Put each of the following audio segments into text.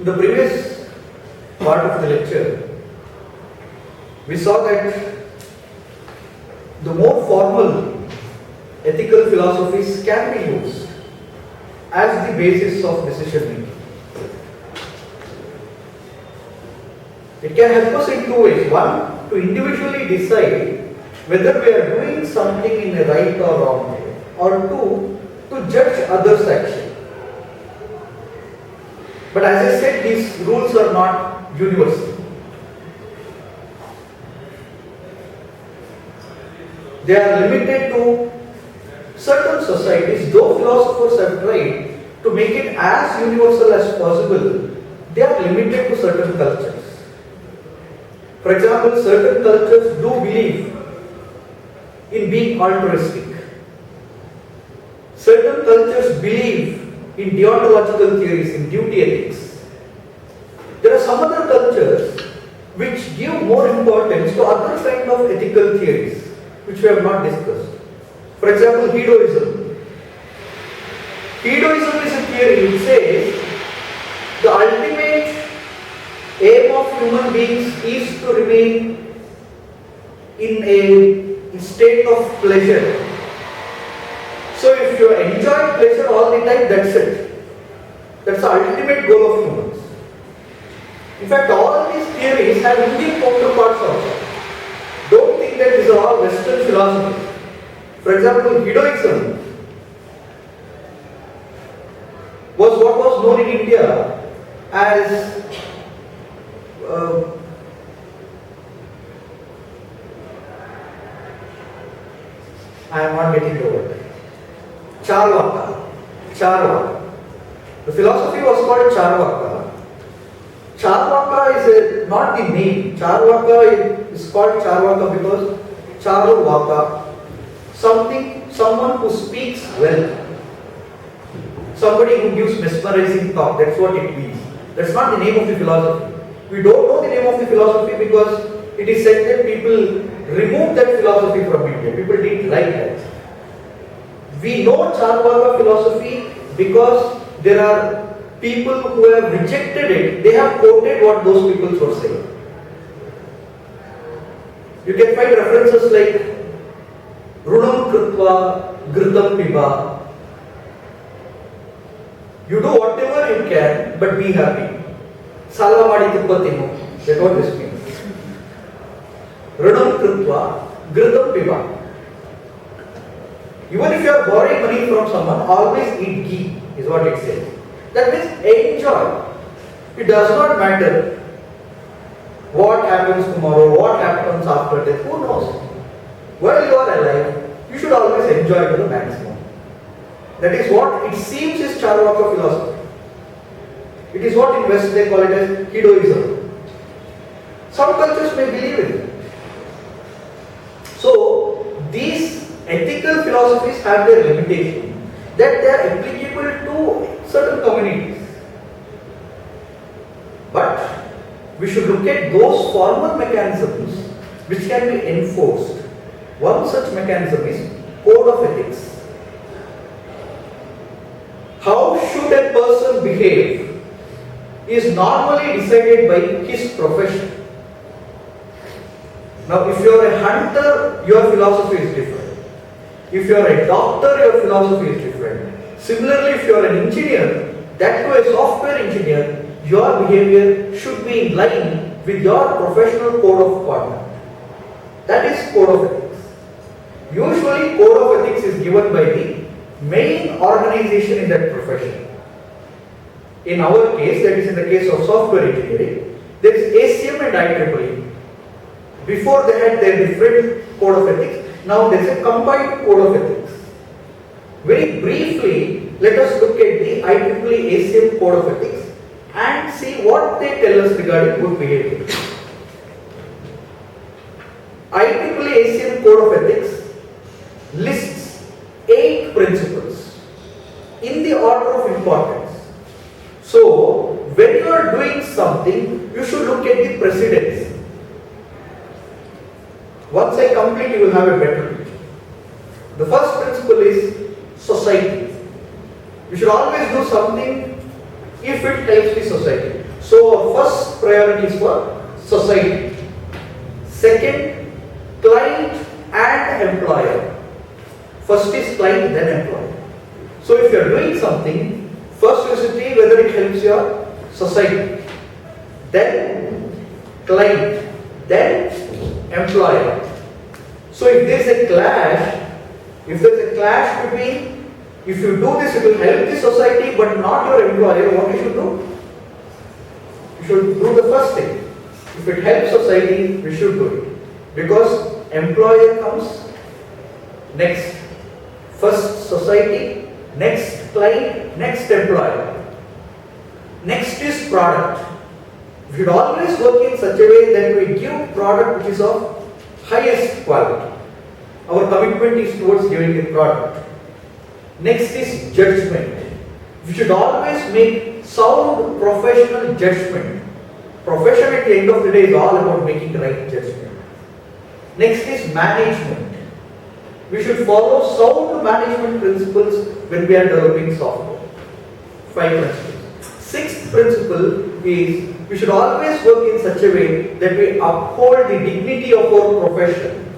In the previous part of the lecture, we saw that the more formal ethical philosophies can be used as the basis of decision making. It can help us in two ways. One, to individually decide whether we are doing something in a right or wrong way, or two, to judge others' action. But as I said, these rules are not universal. They are limited to certain societies. Though philosophers have tried to make it as universal as possible, they are limited to certain cultures. For example, certain cultures do believe in being altruistic. Certain cultures believe in deontological theories, in duty ethics. There are some other cultures which give more importance to other kind of ethical theories, which we have not discussed. For example, hedoism. Hedoism is a theory which says the ultimate aim of human beings is to remain in a state of pleasure. So if you enjoy pleasure all the time, that's it. That's the ultimate goal of humans. In fact, all these theories have Indian counterparts also. Don't think that these are all Western philosophies. For example, hedoism was what was known in India as I am not getting the word. Charvaka. The philosophy was called Charvaka. Charvaka is not the name. Charvaka is called Charvaka because Charvaka, someone who speaks well. Somebody who gives mesmerizing talk, that's what it means. That's not the name of the philosophy. We don't know the name of the philosophy because it is said that people removed that philosophy from India. People didn't like that. We know Charvaka philosophy because there are people who have rejected it. They have quoted what those people were saying. You can find references like Runam Krutva Ghritam Piba. You do whatever you can, but be happy. Sala Madi Tupatinu. That's what this means. Runam Krutva Ghritam Piba. Even if you are borrowing money from someone, always eat ghee, is what it says. That means enjoy. It does not matter what happens tomorrow, what happens after death, who knows? While you are alive, you should always enjoy to the maximum. That is what it seems is Charvaka philosophy. It is what in West they call it as hedoism. Some cultures may believe in it. So, these ethical philosophies have their limitation, that they are applicable to certain communities. But we should look at those formal mechanisms which can be enforced. One such mechanism is code of ethics. How should a person behave is normally decided by his profession. Now, if you are a hunter, your philosophy is different. If you are a doctor, your philosophy is different. Similarly, if you are an engineer, that too a software engineer, your behavior should be in line with your professional code of conduct. That is code of ethics. Usually, code of ethics is given by the main organization in that profession. In our case, that is in the case of software engineering, there is ACM and IEEE. Before they had their different code of ethics. Now there is a combined code of ethics. Very briefly, let us look at the IEEE ACM code of ethics and see what they tell us regarding good behavior. IEEE ACM code of ethics lists 8 principles in the order of importance. So, when you are doing something, you should look at the precedence. Once I complete, you will have a better picture. The first principle is society. You should always do something if it helps the society. So our first priority is for society. Second, client and employer. First is client, then employer. So if you are doing something, first you should see whether it helps your society, then client, then employer. So if there is a clash between, if you do this it will help the society but not your employer, what you should do? You should do the first thing. If it helps society, we should do it. Because employer comes next. First society, next client, next employer. Next is product. We should always work in such a way that we give product which is of highest quality. Our commitment is towards giving the product. Next is judgment. We should always make sound professional judgment. Profession at the end of the day is all about making the right judgment. Next is management. We should follow sound management principles when we are developing software. 5 principles. Sixth principle is we should always work in such a way that we uphold the dignity of our profession.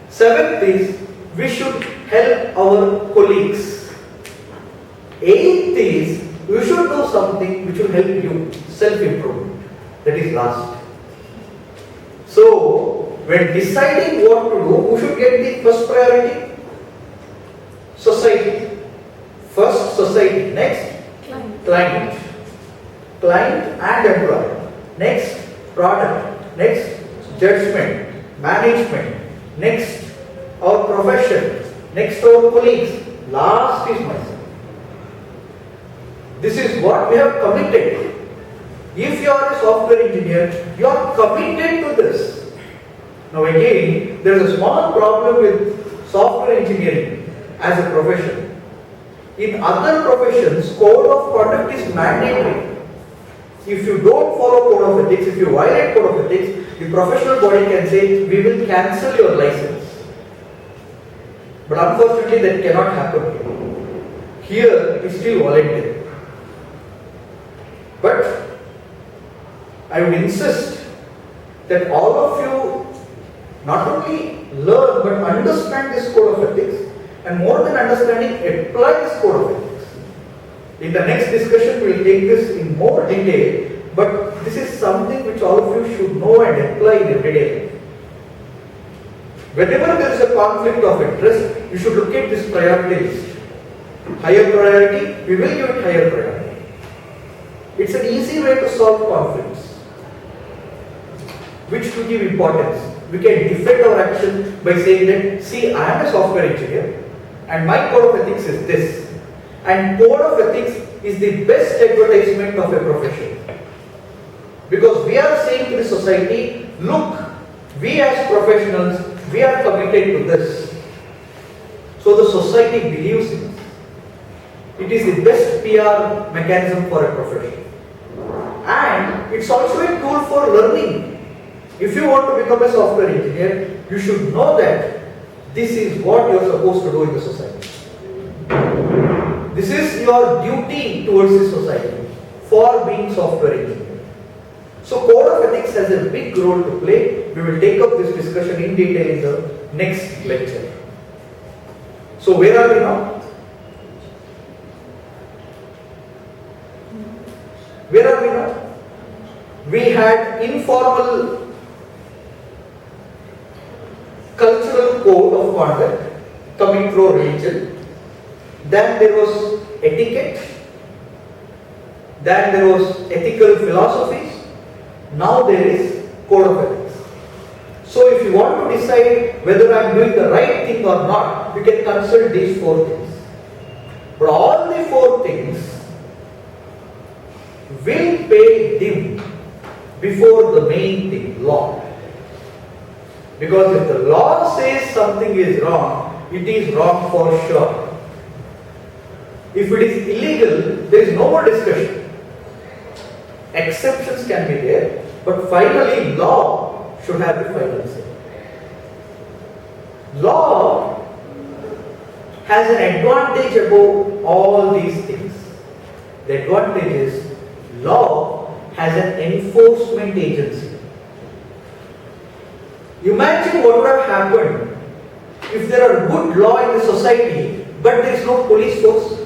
Seventh is we should help our colleagues. Eighth is you should do something which will help you, self-improvement. That is last. So, when deciding what to do, who should get the first priority? Society. First society, next client. Client and employer. Next product. Next judgment, management. Next our profession. Next our colleagues. Last is myself. This is what we have committed. If you are a software engineer, you are committed to this. Now again, there is a small problem with software engineering as a profession. In other professions, code of conduct is mandatory. If you don't follow code of ethics, if you violate code of ethics, the professional body can say, we will cancel your license. But unfortunately, that cannot happen here. Here, it is still voluntary. But I would insist that all of you not only learn but understand this code of ethics, and more than understanding, apply this code of ethics. In the next discussion, we will take this in more detail, but this is something which all of you should know and apply in everyday life. Whenever there is a conflict of interest, you should look at this priority list. Higher priority, we will give it higher priority. It's an easy way to solve conflicts. Which to give importance. We can defend our action by saying that, see, I am a software engineer and my code of ethics is this. And code of ethics is the best advertisement of a profession. Because we are saying to the society, look, we as professionals, we are committed to this. So the society believes in it. It is the best PR mechanism for a profession. And it's also a tool for learning. If you want to become a software engineer, you should know that this is what you are supposed to do in the society. This is your duty towards the society for being software engineer. So code of ethics has a big role to play. We will take up this discussion in detail in the next lecture. So where are we now? Where are we now? We had informal cultural code of conduct coming through religion. Then there was etiquette. Then there was ethical philosophies. Now there is code of ethics. So if you want to decide whether I am doing the right thing or not, you can consult these 4 things. But all the 4 things will pay dim before the main thing, law. Because if the law says something is wrong, it is wrong for sure. If it is illegal, there is no more discussion. Exceptions can be there, but finally law should have the final say. Law has an advantage above all these things. The advantage is law has an enforcement agency. Imagine what would have happened if there are good law in the society, but there is no police force.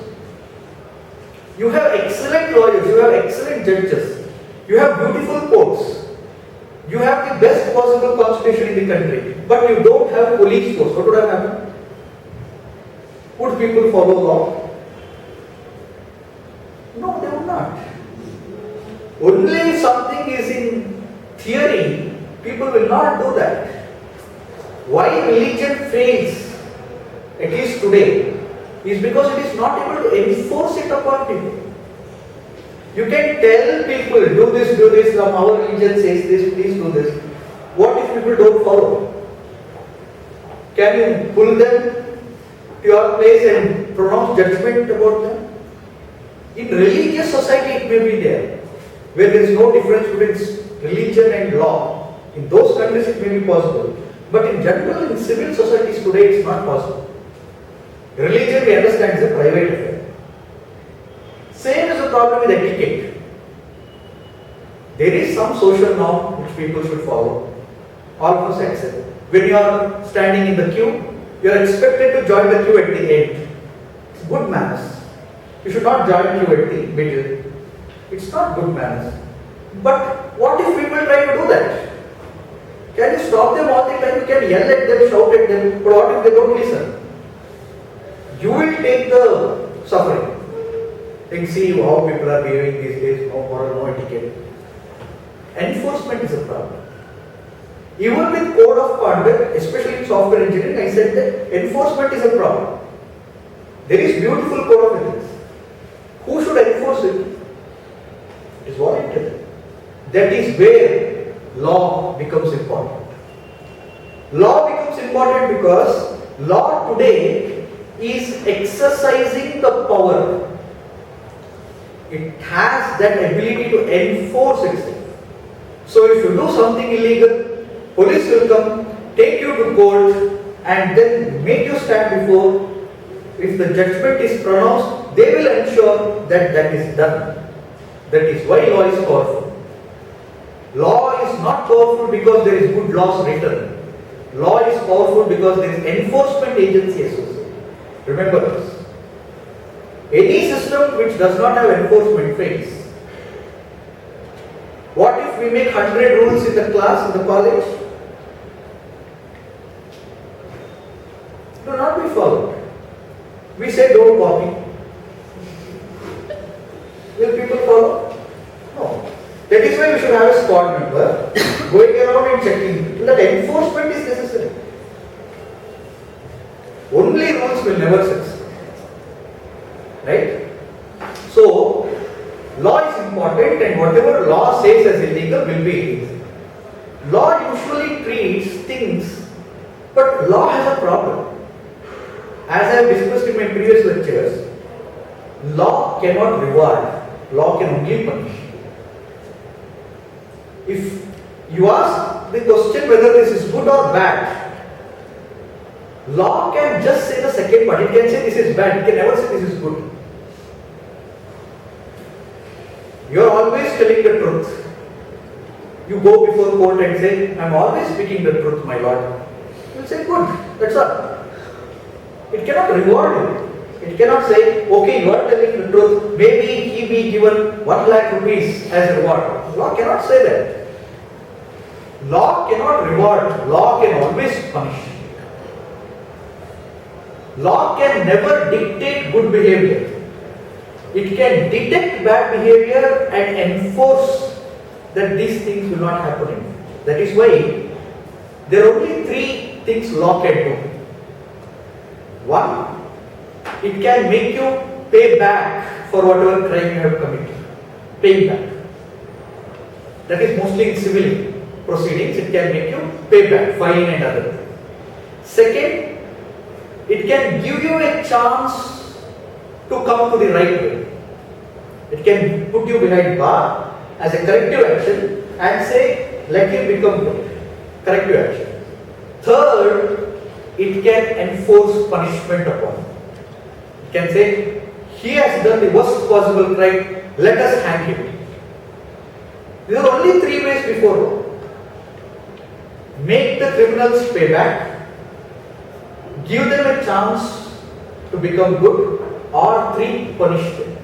You have excellent lawyers, you have excellent judges, you have beautiful courts, you have the best possible constitution in the country, but you don't have police force. What would have happened? Would people follow law? No, they would not. Only if something is in theory, people will not do that. Why religion fails, at least today, is because it is not able to enforce it upon people. You can tell people, do this, our religion says this, please do this. What if people don't follow? Can you pull them to your place and pronounce judgment about them? In religious society it may be there, where there is no difference between religion and law. In those countries it may be possible. But in general, in civil societies today, it's not possible. Religion, we understand, is a private affair. Same is the problem with etiquette. There is some social norm which people should follow. All of us accept. When you are standing in the queue, you are expected to join the queue at the end. It's good manners. You should not join the queue at the middle. It's not good manners. But what if people try to do that? Can you stop them all the time? You can yell at them, shout at them, but what if they don't listen? You will take the suffering. And see how people are behaving these days, no moral, no etiquette. Enforcement is a problem. Even with code of conduct, especially in software engineering, I said that enforcement is a problem. There is beautiful code of ethics. Who should enforce it? It is voluntary. That is where law becomes important. Law becomes important because law today is exercising the power. It has that ability to enforce itself. So if you do something illegal, police will come, take you to court, and then make you stand before. If the judgment is pronounced, they will ensure that that is done. That is why law is powerful. Law is not powerful because there is good laws written. Law is powerful because there is enforcement agency associated. Remember this. Any system which does not have enforcement fails. What if we make 100 rules in the class, in the college? Do not be followed. We say don't copy. Will people follow? No. That is why we should have a squad member going around and checking that enforcement is necessary. Only rules will never succeed. Right? So, law is important, and whatever law says as illegal will be illegal. Law usually treats things, but law has a problem. As I have discussed in my previous lectures, law cannot reward, law can only punish. If you ask the question whether this is good or bad, law can just say the second part. It can say this is bad, it can never say this is good. You are always telling the truth. You go before court and say, I am always speaking the truth, my lord. You will say, good, that's all. It cannot reward you. It cannot say, okay, you are telling the truth, maybe he be given 1 lakh rupees as a reward. Law cannot say that. Law cannot reward, law can always punish. Law can never dictate good behavior. It can detect bad behavior and enforce that these things will not happen. That is why there are only 3 things law can do. 1, it can make you pay back for whatever crime you have committed. Pay back. That is mostly in civil proceedings. It can make you pay back, fine and other things. Second, it can give you a chance to come to the right way. It can put you behind bar as a corrective action and say, let you become good. Corrective action. Third, it can enforce punishment upon you. It can say, he has done the worst possible crime, let us hang him. These are only three ways before. Make the criminals pay back, give them a chance to become good, or three, punish them.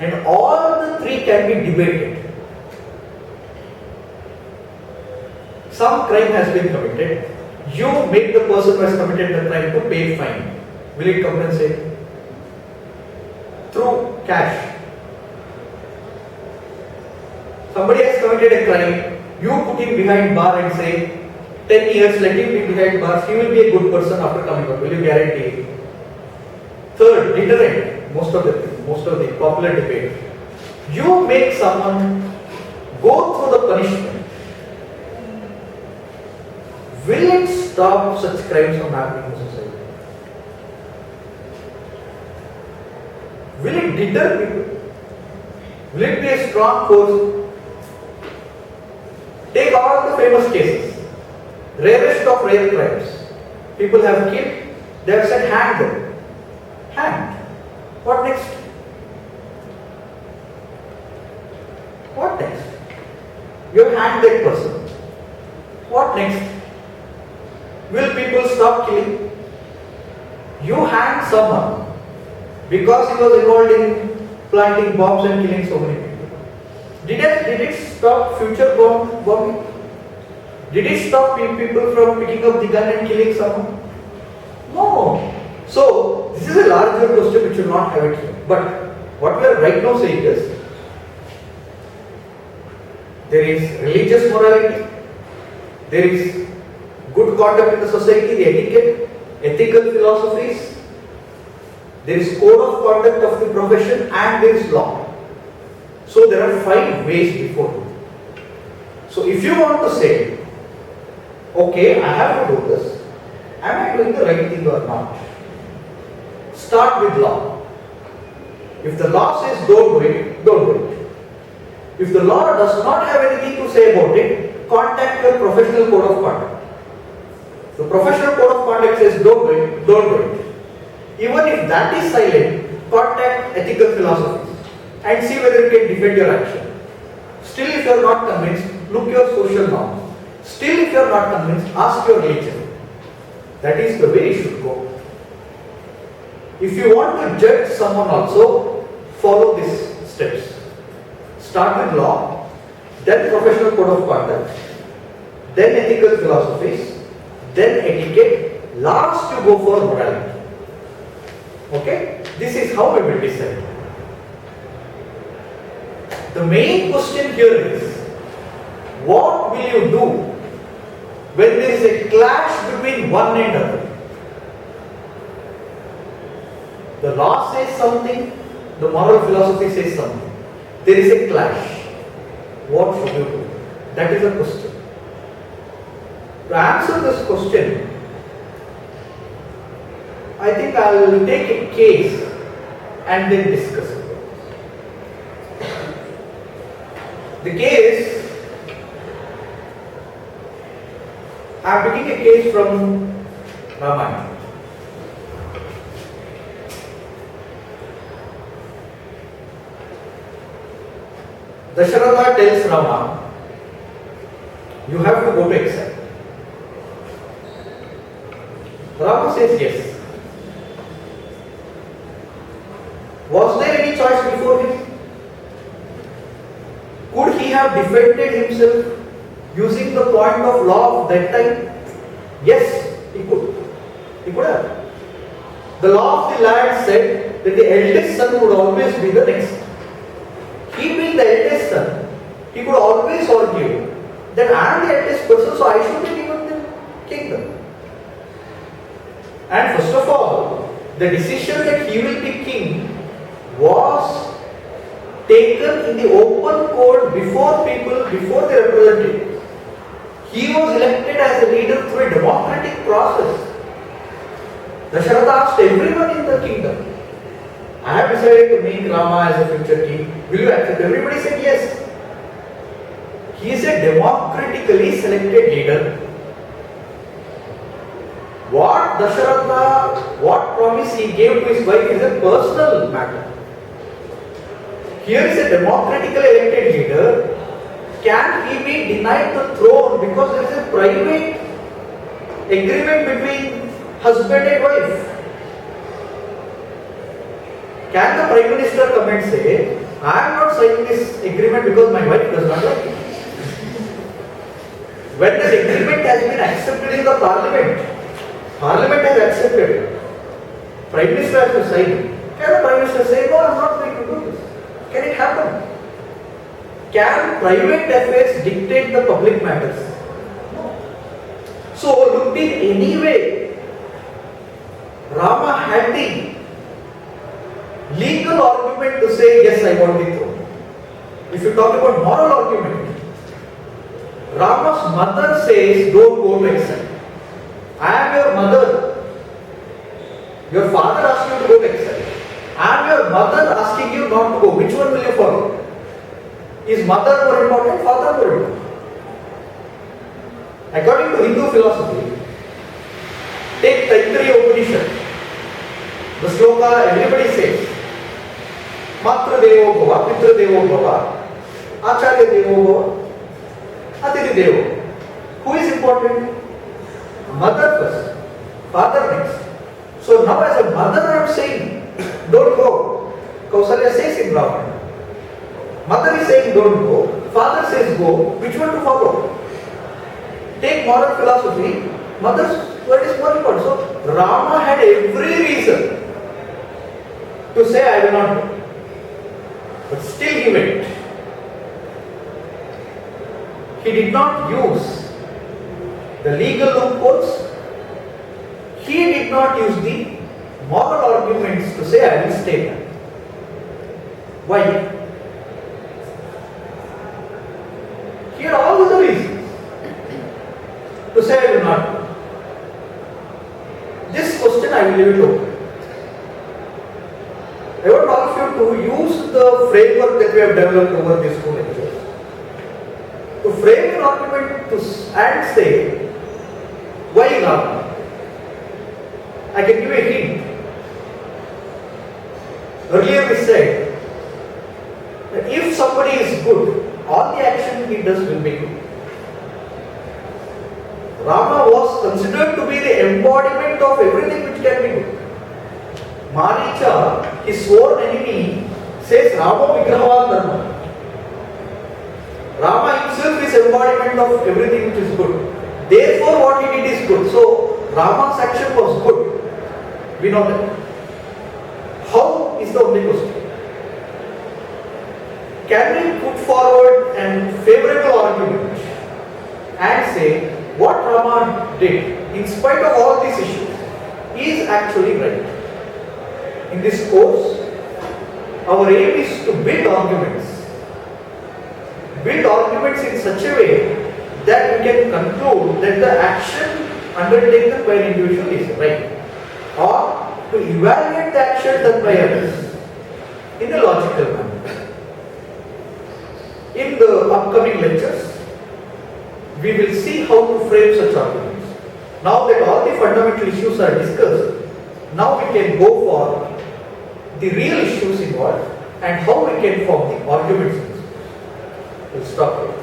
And all the three can be debated. Some crime has been committed. You make the person who has committed the crime to pay fine. Will it compensate? Through cash. Somebody has committed a crime. You put him behind bar and say, 10 years, let him be behind bars. He will be a good person after coming out. Will you guarantee? Third, deterrent. Most of the popular debate. You make someone go through the punishment. Will it stop such crimes from happening in society? Will it deter people? Will it be a strong force? Take all the famous cases. Rarest of rare crimes. People have killed, they have said hang them. Hanged. What next? What next? You have hanged that person. What next? Will people stop killing? You hang someone because he was involved in planting bombs and killing so many people. Did it stop future bombing? Did it stop people from picking up the gun and killing someone? No. So, this is a larger question which will not have it here. But what we are right now saying is, there is religious morality, there is good conduct in the society, the etiquette, ethical philosophies, there is code of conduct of the profession, and there is law. So there are 5 ways before you. So if you want to say, okay, I have to do this, am I doing the right thing or not? Start with law. If the law says don't do it, don't do it. If the law does not have anything to say about it, contact your professional code of conduct. The professional code of conduct says don't do it, don't do it. Even if that is silent, contact ethical philosophies and see whether you can defend your action. Still, if you are not convinced, look your social norms. Still, if you are not convinced, ask your religion. That is the way you should go. If you want to judge someone also, follow these steps. Start with law, then professional code of conduct, then ethical philosophies, then etiquette, last you go for morality. Okay? This is how we will decide. The main question here is, what will you do when there is a clash between one and other? The law says something, the moral philosophy says something. There is a clash. What should you do? That is a question. To answer this question, I think I will take a case and then discuss it. The case, I am taking a case from Ramayana. Dasharatha tells Rama, you have to go to exile. Rama says yes. Was there any choice before him? Could he have defended himself using the point of law of that time? Yes, he could. He could have. The law of the land said that the eldest son would always be the next. He being the eldest son, he could always argue that I am the eldest person, so I should be given the kingdom. And first of all, the decision that he will be king was taken in the open court before people, before the representatives. He was elected as a leader through a democratic process. Dasharatha asked everyone in the kingdom, I have decided to make Rama as a future king. Will you accept? Everybody said yes. He is a democratically selected leader. What Dasharatha, what promise he gave to his wife is a personal matter. Here is a democratically elected leader can he be denied the throne because there is a private agreement between husband and wife? Can the Prime Minister come and say, I am not signing this agreement because my wife does not like it? When this agreement has been accepted in the Parliament, Parliament has accepted it, Prime Minister has to sign it. Can the Prime Minister say, no, I am not going to do this? Can it happen? Can private affairs dictate the public matters? No. So, looked in any way, Rama had the legal argument to say, yes, I want the throne. If you talk about moral argument, Rama's mother says, don't go to exile. I am your mother. Your father asked you to go to exile. I am your mother asking you not to go. Which one will you follow? Is mother more important, father more important? According to Hindu philosophy, take Taittiriya Upanishad. The sloka everybody says, Matra Devo Bhava, Pitra Devo Bhava, Acharya Devo Bhava, Atiti Devo. Who is important? Mother first, father next. So now as a mother I am saying, don't go. Kausalya says in Ramayana. Mother is saying don't go, father says go, which one to follow? Take moral philosophy, mother's word is more important. So Rama had every reason to say I will not go. But still he went. He did not use the legal loopholes. He did not use the moral arguments to say I will stay back. Why? He had all the reasons to say I will not go. This question I will leave it open. I want all of you to use the framework that we have developed over these 2 lectures to frame an argument and say, why not? I can give a hint. Earlier we said that if somebody is good, all the action he does will be good. Rama was considered to be the embodiment of everything which can be good. Maricha, his sworn enemy, says Rama Vigrahavan Dharma. Rama himself is embodiment of everything which is good. Therefore what he did is good. So Rama's action was good. We know that. How is the only question. Can we put forward an favorable argument and say what Rama did in spite of all these issues is actually right? In this course, our aim is to build arguments in such a way that we can conclude that the action undertaken by an individual is right, or to evaluate the action done by others in a logical manner. In the upcoming lectures, we will see how to frame such arguments. Now that all the fundamental issues are discussed, now we can go for the real issues involved and how we can form the arguments. We'll stop here.